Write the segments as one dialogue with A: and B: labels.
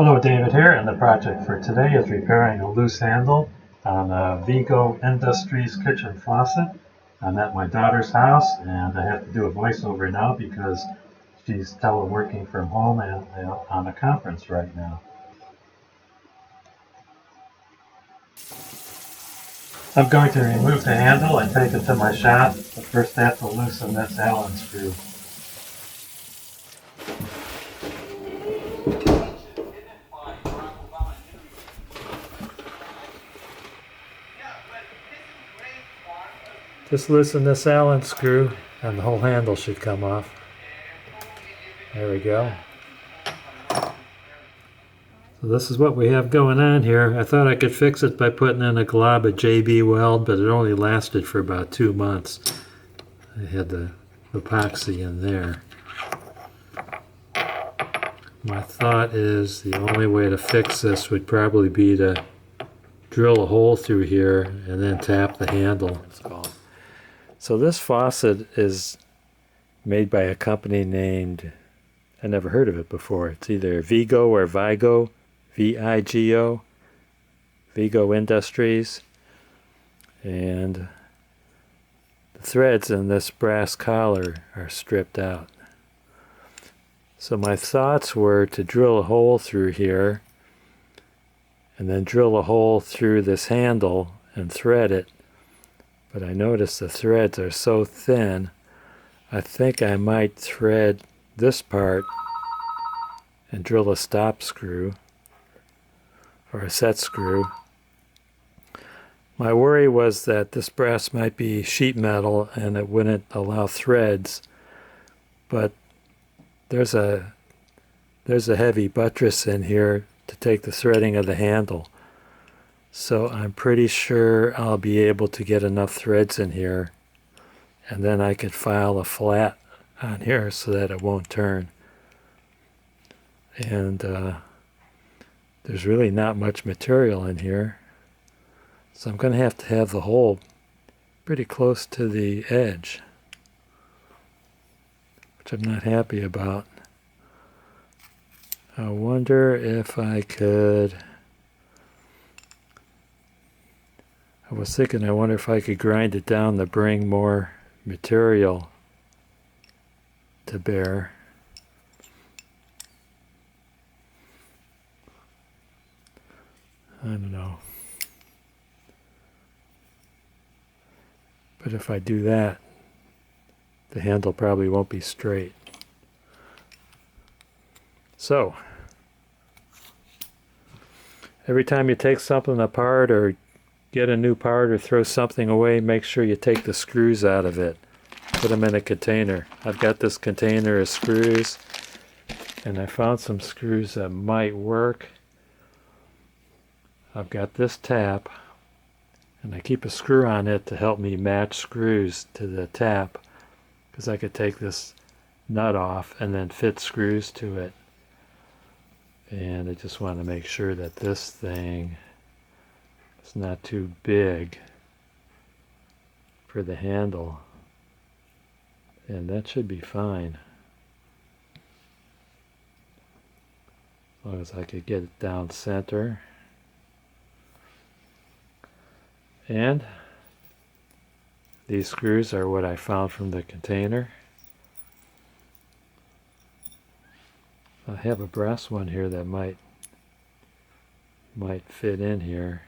A: Hello, David here, and the project for today is repairing a loose handle on a VIGO Industries kitchen faucet. I'm at my daughter's house, and I have to do a voiceover now because she's teleworking from home and on a conference right now. I'm going to remove the handle and take it to my shop, but first I have to loosen this Allen screw. Just loosen this Allen screw and the whole handle should come off. There we go. So this is what we have going on here. I thought I could fix it by putting in a glob of JB Weld, but it only lasted for about 2 months. I had the epoxy in there. My thought is the only way to fix this would probably be to drill a hole through here and then tap the handle. So this faucet is made by a company named, I never heard of it before. It's either VIGO or VIGO, VIGO, VIGO Industries. And the threads in this brass collar are stripped out. So my thoughts were to drill a hole through here and then drill a hole through this handle and thread it. But I noticed the threads are so thin, I think I might thread this part and drill a stop screw or a set screw. My worry was that this brass might be sheet metal and it wouldn't allow threads, but there's a heavy buttress in here to take the threading of the handle. So I'm pretty sure I'll be able to get enough threads in here, and then I could file a flat on here so that it won't turn. And there's really not much material in here, so I'm going to have the hole pretty close to the edge, which I'm not happy about. I wonder if I could... I was thinking, I wonder if I could grind it down to bring more material to bear. I don't know. But if I do that, the handle probably won't be straight. So, every time you take something apart or get a new part or throw something away, make sure you take the screws out of it. Put them in a container. I've got this container of screws, and I found some screws that might work. I've got this tap, and I keep a screw on it to help me match screws to the tap, because I could take this nut off and then fit screws to it. And I just want to make sure that this thing is not too big for the handle, and that should be fine, as long as I could get it down center. And these screws are what I found from the container. I have a brass one here that might fit in here,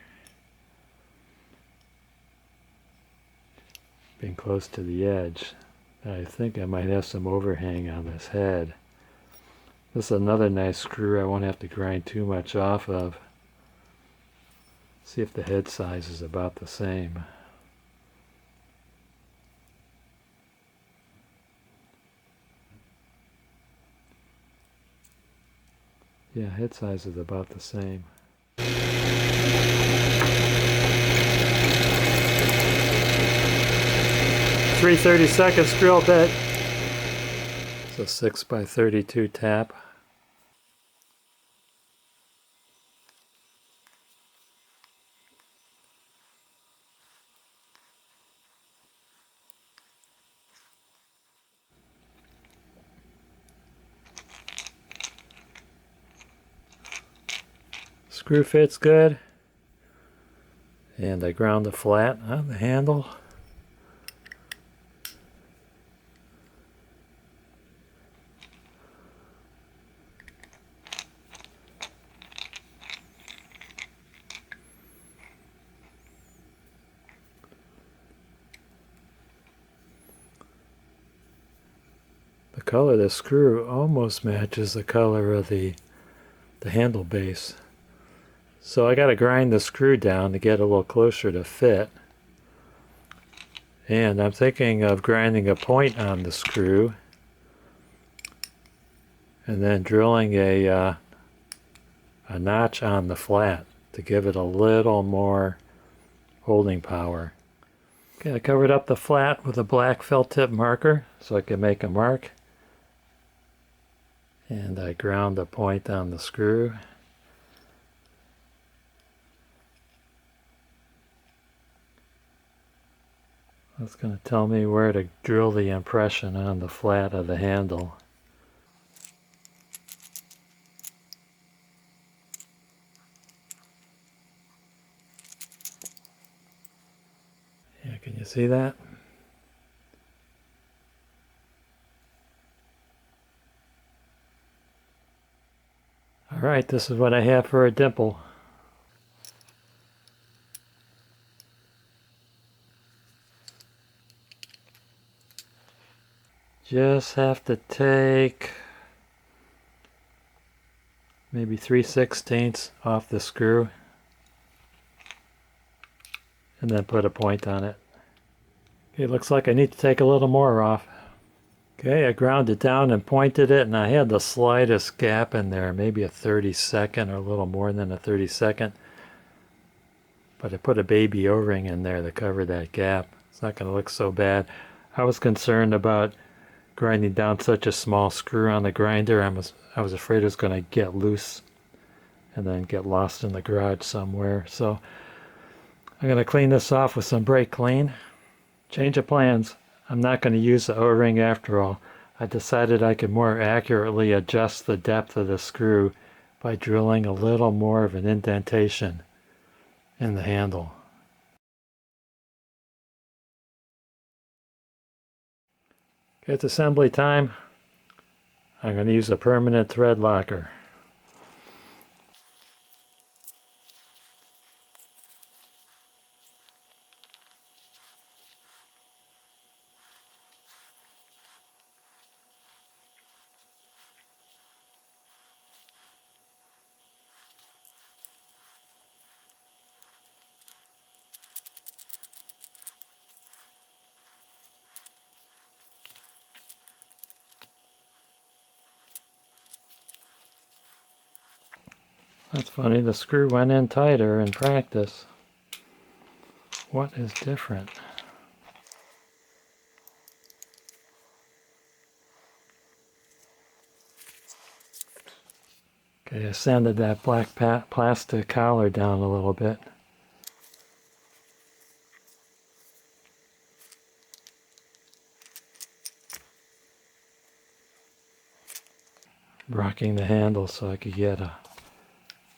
A: being close to the edge. I think I might have some overhang on this head. This is another nice screw I won't have to grind too much off of. See if the head size is about the same. Yeah, head size is about the same. 3/32 drill bit. It's a 6x32 tap. Screw fits good. And I ground the flat on the handle. The color of the screw almost matches the color of the handle base. So I got to grind the screw down to get a little closer to fit. And I'm thinking of grinding a point on the screw and then drilling a notch on the flat to give it a little more holding power. Okay, I covered up the flat with a black felt tip marker so I can make a mark. And I ground a point on the screw. That's going to tell me where to drill the impression on the flat of the handle. Yeah, can you see that? Alright, this is what I have for a dimple. Just have to take maybe 3/16 off the screw and then put a point on it. Okay, looks like I need to take a little more off. Okay, I ground it down and pointed it, and I had the slightest gap in there, maybe a 32nd or a little more than a 32nd. But I put a baby O-ring in there to cover that gap. It's not going to look so bad. I was concerned about grinding down such a small screw on the grinder. I was afraid it was going to get loose and then get lost in the garage somewhere. So I'm going to clean this off with some brake clean. Change of plans. I'm not going to use the O-ring after all. I decided I could more accurately adjust the depth of the screw by drilling a little more of an indentation in the handle. Okay, it's assembly time. I'm going to use a permanent thread locker. That's funny, the screw went in tighter in practice. What is different? Okay, I sanded that black plastic collar down a little bit. Rocking the handle so I could get a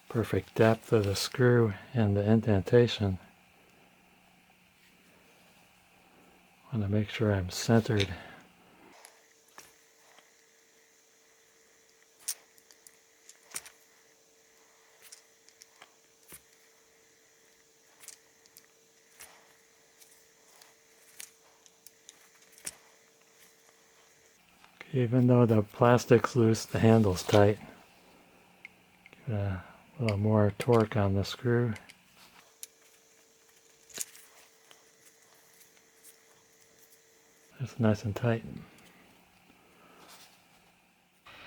A: perfect depth of the screw and the indentation. I want to make sure I'm centered. Even though the plastic's loose, the handle's tight. Give it a little more torque on the screw. It's nice and tight.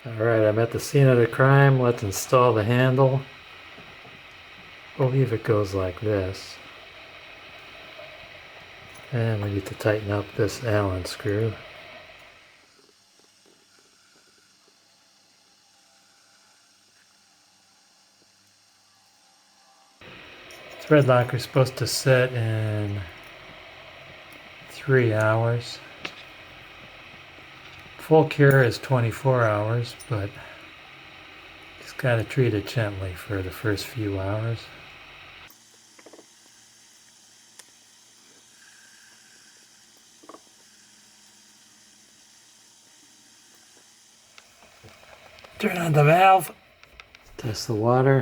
A: Alright, I'm at the scene of the crime. Let's install the handle. I believe it goes like this. And we need to tighten up this Allen screw. Thread locker is supposed to set in 3 hours. Full cure is 24 hours, but Gotta treat it gently for the first few hours. Turn on the valve. Test the water.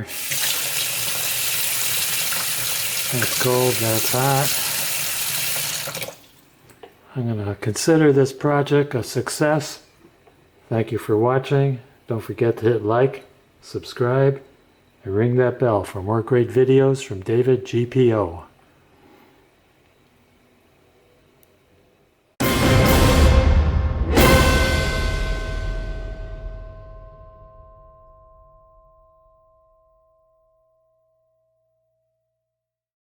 A: That's cold, that's hot. I'm going to consider this project a success. Thank you for watching. Don't forget to hit like, subscribe, and ring that bell for more great videos from David GPO.